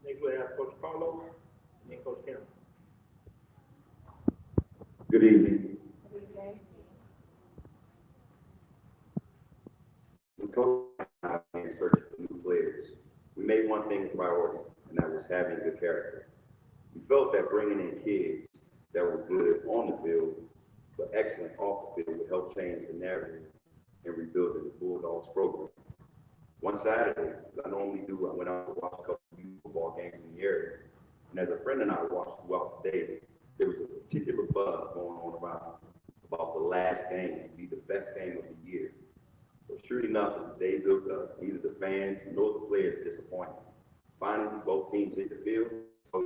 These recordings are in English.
Next we have Coach Carlos and then Coach Kim. Good evening. When Coach and I began searching for new players, we made one thing a priority, and that was having good character. We felt that bringing in kids that were good on the field, but excellent off the field would help change the narrative and rebuilding the Bulldogs program. One Saturday, as I normally do, I went out to watch a couple of youth football games in the area. And as a friend and I watched throughout the day, there was a particular buzz going on around about the last game to be the best game of the year. So sure enough, as the day built up, neither the fans nor the players disappointed. Finally, both teams hit the field, so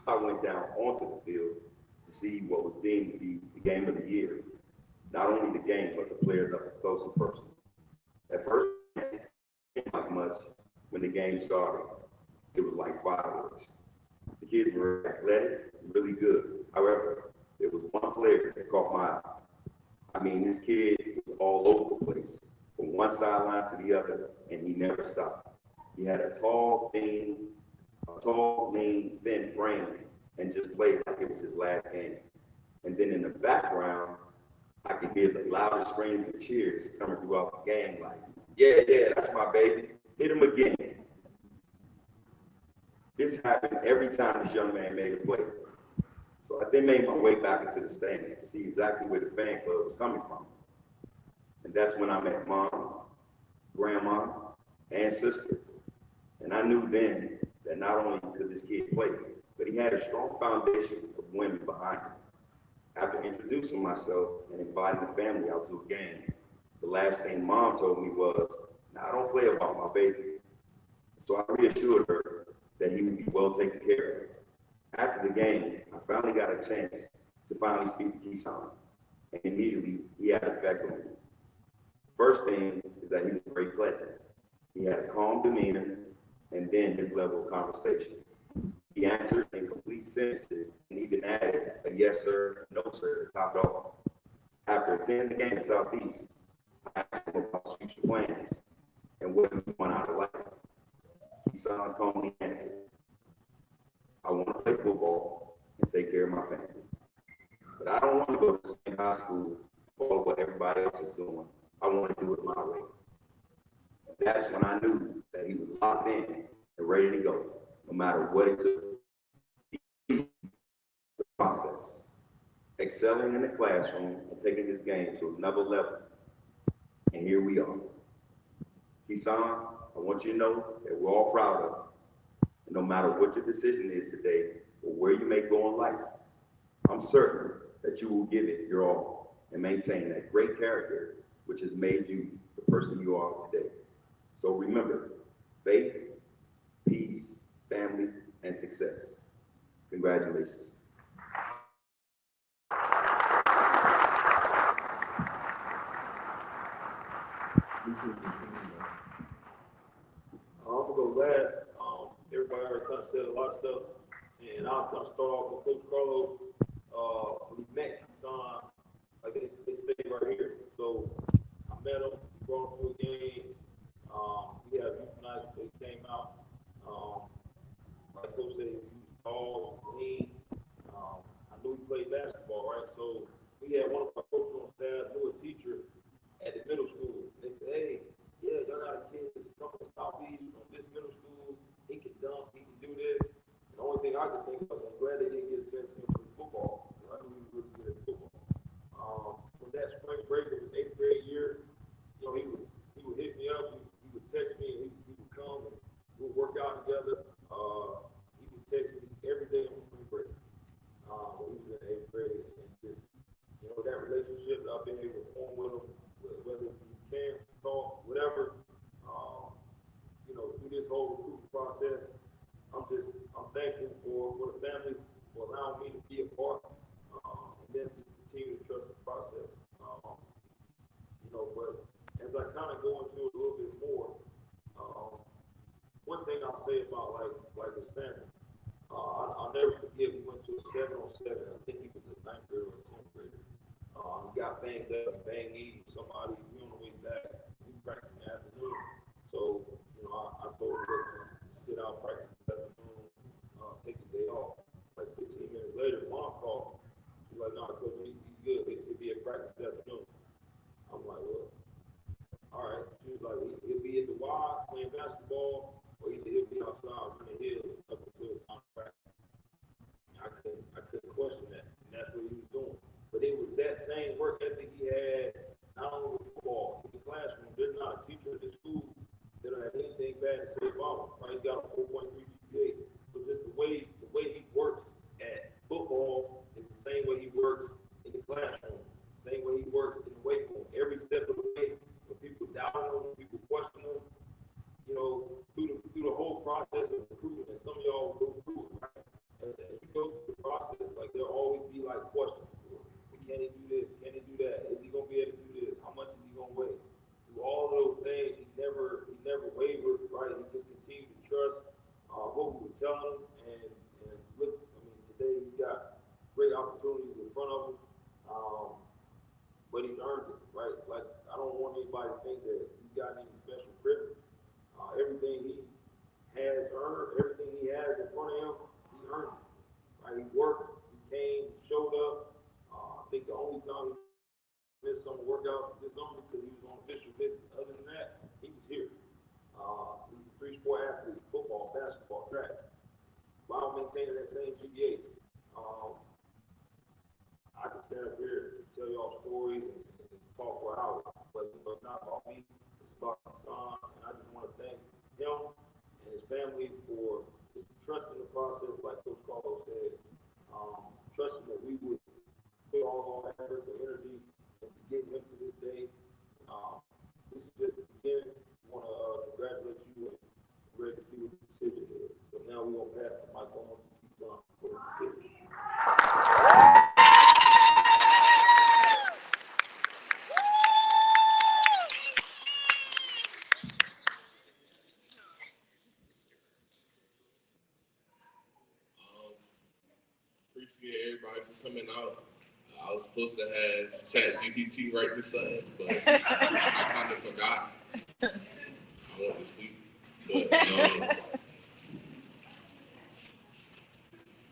I went down onto the field to see what was deemed to be the game of the year. Not only the game, but the players up close and personal. At first, it didn't like much when the game started. It was like fireworks. The kids were athletic, really good. However, there was one player that caught my eye. I mean, this kid was all over the place, from one sideline to the other, and he never stopped. He had a tall, lean, thin frame, and just played like it was his last game. And then in the background, I could hear the loudest screams and cheers coming throughout the game, like, yeah, yeah, that's my baby. Hit him again. This happened every time this young man made a play. So I then made my way back into the stands to see exactly where the fan club was coming from. And that's when I met mom, grandma, and sister. And I knew then that not only could this kid play, but he had a strong foundation of women behind him. After introducing myself and inviting the family out to a game, the last thing mom told me was, "Now I don't play about my baby." So I reassured her that he would be well taken care of. After the game, I finally got a chance to finally speak to Keysaun, and immediately he had an effect on me. First thing is that he was very pleasant. He had a calm demeanor, and then his level of conversation. He answered in complete sentences and even added a yes sir, no sir, top off. After attending the game in Southeast, I asked him about his future plans and what he want out of life. He sounded calmly answered, "I want to play football and take care of my family. But I don't want to go to the same high school or follow what everybody else is doing. I want to do it my way." And that's when I knew that he was locked in and ready to go, no matter what it took. The process, excelling in the classroom and taking his game to another level. And here we are. Keysaun, I want you to know that we're all proud of you. And no matter what your decision is today or where you may go in life, I'm certain that you will give it your all and maintain that great character which has made you the person you are today. So remember, faith, peace, family, and success. Congratulations. I'm gonna go last. Everybody already kind of said a lot of stuff, and I'll kind of start off with Coach Carlos. When he met Keysaun, like they stayed right here. So I met him, brought him to a game. We had youth night, they came out. Like Coach said, he was tall, lean. I knew he played basketball, right? So we had one of our coaches on staff, knew a teacher at the middle school. They said, "Hey, yeah, y'all got a kid that's coming to Southeast from this middle school. He can dunk, he can do this." And the only thing I could think of, I'm glad they didn't get a chance to play football. I knew he was really good at football. When that spring break, it was eighth grade year, he would hit me up, he would text me, and he would come and we would work out together. He would text me every day on spring break. When he was in eighth grade, and just that relationship that I've been able to form with him, whether it be camp, talk, whatever, through this whole recruiting process, I'm thankful for the family for allowing me to be a part, and then to continue to trust the process. But as I kind of go into it a little bit more, one thing I'll say about like the Stanford, I'll never forget we went to a 7-on-7. I think he was a ninth grader or 10th grader. He got banged up, banged knee, somebody, we on the way back. We practiced in the afternoon. So, I told him, "Listen, why playing basketball, or either he'll be outside running hills up until contract. I couldn't question that, and that's what he was doing. But it was that same work ethic he had, not only with football, in the classroom. There's not a teacher at the school that don't have anything bad to say about him. Right? He got a 4.3 GPA. So just the way he works at football is the same way he works in the classroom, same way he works in the weight room. Every step of the way, when people doubt him, people question him, you know, through the whole process of recruiting, and some of y'all go through it, right? And you go through the process, like there'll always be like questions. Can he do this? Can he do that? Is he gonna be able to do this? How much is he gonna weigh? Through all those things, he never wavered, right? He just continued to trust what we were telling him, and look, I mean, today he's got great opportunities in front of him, but he's earned it, right? Like, I don't want anybody to think that he's got any special privilege. Everything he has earned, everything he has in front of him, he earned it, right? He worked, he came, showed up. I think the only time he missed some workouts this summer because he was on official visits. Other than that, he was here. He was a three-sport athlete: football, basketball, track, while maintaining that same GPA. I can stand up here and tell y'all stories and talk for hours, but it's not about me. It's about my son, and I just want to thank him and his family for just trusting the process, like Coach Carlos said, trusting that we would put all our effort and energy into getting him to this day. This is just the beginning. I want to congratulate you and ready to see what the decision is. So now we're going to pass the mic on to Keysaun for the decision. Appreciate everybody for coming out. I was supposed to have ChatGPT write this up, but I kind of forgot. I went to sleep.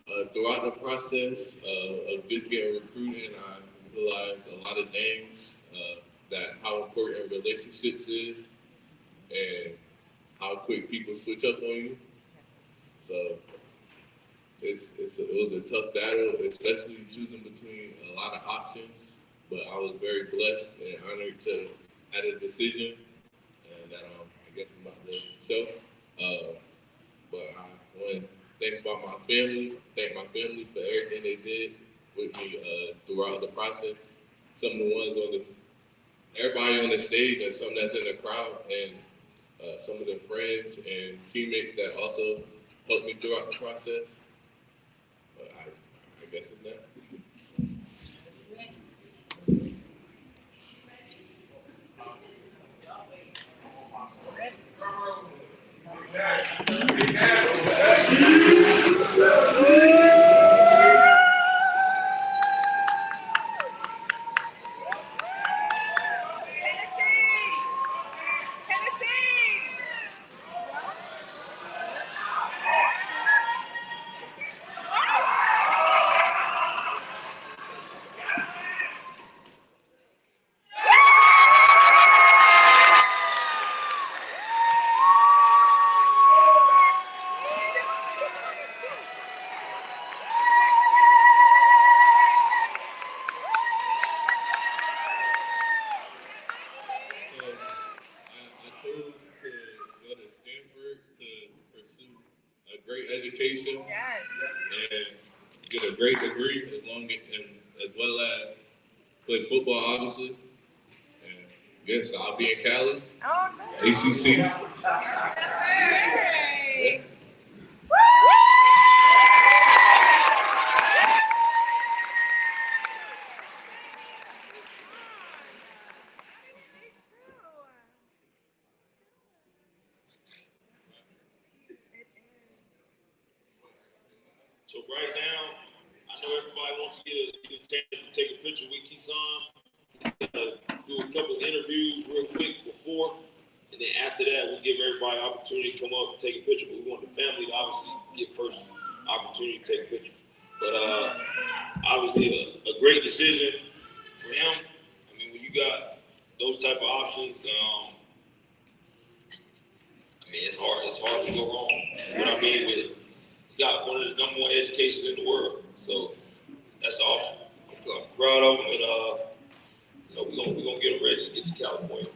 But throughout the process of just getting recruited, I realized a lot of things, that how important relationships is and how quick people switch up on you. So it was a tough battle, especially choosing between a lot of options, but I was very blessed and honored to have a decision, and that I guess I'm about to show. But I want to thank my family for everything they did with me throughout the process. Some of the ones everybody on the stage and some that's in the crowd, and some of the friends and teammates that also helped me throughout the process. But I guess it's that. Education, yes, and get a great degree as well as play football, obviously. And yes, I'll be in Cali. Oh, nice. ACC. Hey. So right now, I know everybody wants to get a chance to take a picture with Keysaun. Do a couple interviews real quick before, and then after that, we'll give everybody an opportunity to come up and take a picture. But we want the family to obviously get first opportunity to take a picture. But obviously, a great decision for him. I mean, when you got those type of options, mean, it's hard to go wrong. You know what I mean? With it. You got one of the number one educations in the world. So that's awesome. I'm proud of them, and we're gonna get them ready to get to California.